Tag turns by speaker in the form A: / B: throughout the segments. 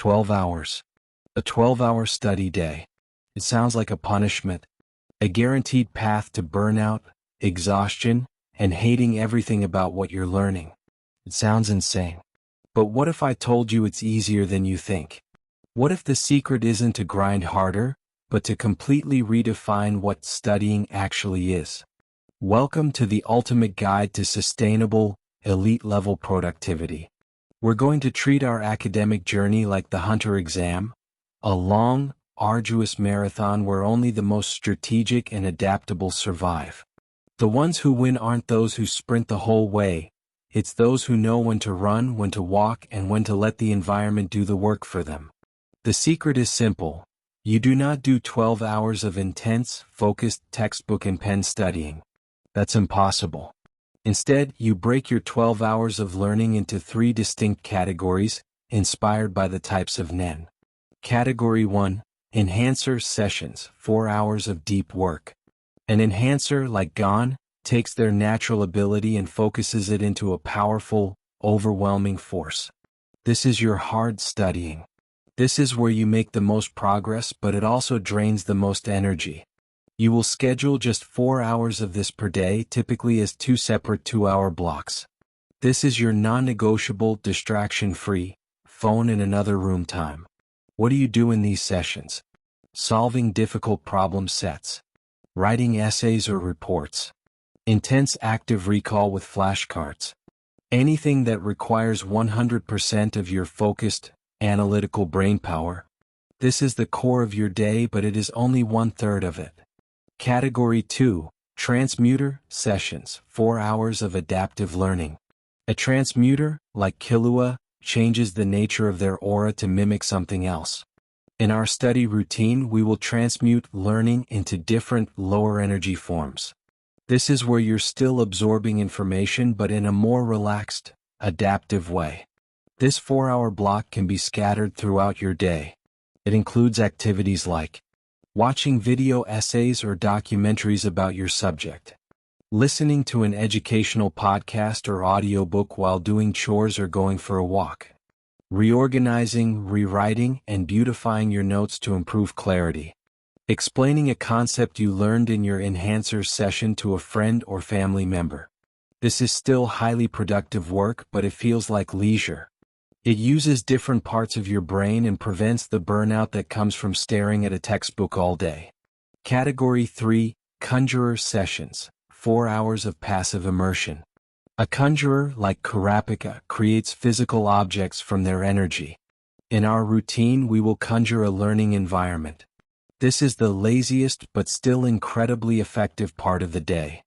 A: 12 hours. A 12-hour study day. It sounds like a punishment, a guaranteed path to burnout, exhaustion, and hating everything about what you're learning. It sounds insane. But what if I told you it's easier than you think? What if the secret isn't to grind harder, but to completely redefine what studying actually is? Welcome to the ultimate guide to sustainable, elite-level productivity. We're going to treat our academic journey like the Hunter exam, a long, arduous marathon where only the most strategic and adaptable survive. The ones who win aren't those who sprint the whole way, it's those who know when to run, when to walk, and when to let the environment do the work for them. The secret is simple. You do not do 12 hours of intense, focused textbook and pen studying. That's impossible. Instead, you break your 12 hours of learning into 3 distinct categories, inspired by the types of NEN. Category 1. Enhancer sessions, 4 hours of deep work. An enhancer, like Gone, takes their natural ability and focuses it into a powerful, overwhelming force. This is your hard studying. This is where you make the most progress, but it also drains the most energy. You will schedule just 4 hours of this per day, typically as 2 separate 2-hour blocks. This is your non-negotiable, distraction-free, phone in another room time. What do you do in these sessions? Solving difficult problem sets. Writing essays or reports. Intense active recall with flashcards. Anything that requires 100% of your focused, analytical brainpower. This is the core of your day, but it is only 1/3 of it. Category 2. Transmuter sessions, 4 hours of adaptive learning. A transmuter, like Killua, changes the nature of their aura to mimic something else. In our study routine, we will transmute learning into different, lower energy forms. This is where you're still absorbing information but in a more relaxed, adaptive way. This 4-hour block can be scattered throughout your day. It includes activities like watching video essays or documentaries about your subject, listening to an educational podcast or audiobook while doing chores or going for a walk, reorganizing, rewriting, and beautifying your notes to improve clarity, explaining a concept you learned in your enhancer session to a friend or family member. This is still highly productive work, but it feels like leisure. It uses different parts of your brain and prevents the burnout that comes from staring at a textbook all day. Category 3. Conjurer sessions, 4 hours of passive immersion. A conjurer, like Kurapika, creates physical objects from their energy. In our routine, we will conjure a learning environment. This is the laziest but still incredibly effective part of the day.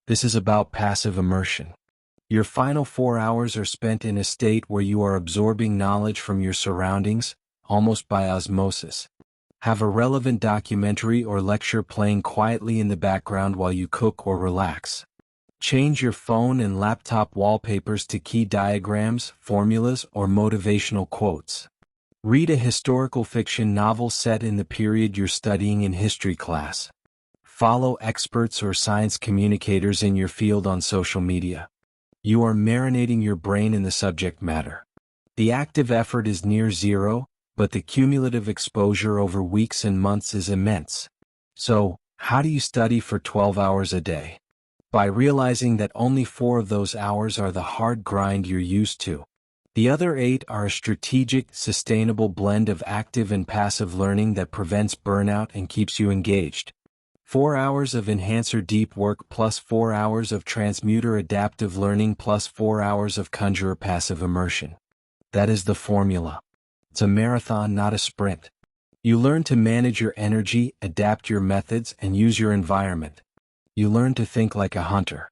A: This is about passive immersion. Your final 4 hours are spent in a state where you are absorbing knowledge from your surroundings, almost by osmosis. Have a relevant documentary or lecture playing quietly in the background while you cook or relax. Change your phone and laptop wallpapers to key diagrams, formulas, or motivational quotes. Read a historical fiction novel set in the period you're studying in history class. Follow experts or science communicators in your field on social media. You are marinating your brain in the subject matter. The active effort is near zero, but the cumulative exposure over weeks and months is immense. So, how do you study for 12 hours a day? By realizing that only 4 of those hours are the hard grind you're used to. The other 8 are a strategic, sustainable blend of active and passive learning that prevents burnout and keeps you engaged. 4 hours of enhancer deep work plus 4 hours of transmuter adaptive learning plus 4 hours of conjurer passive immersion. That is the formula. It's a marathon, not a sprint. You learn to manage your energy, adapt your methods, and use your environment. You learn to think like a hunter.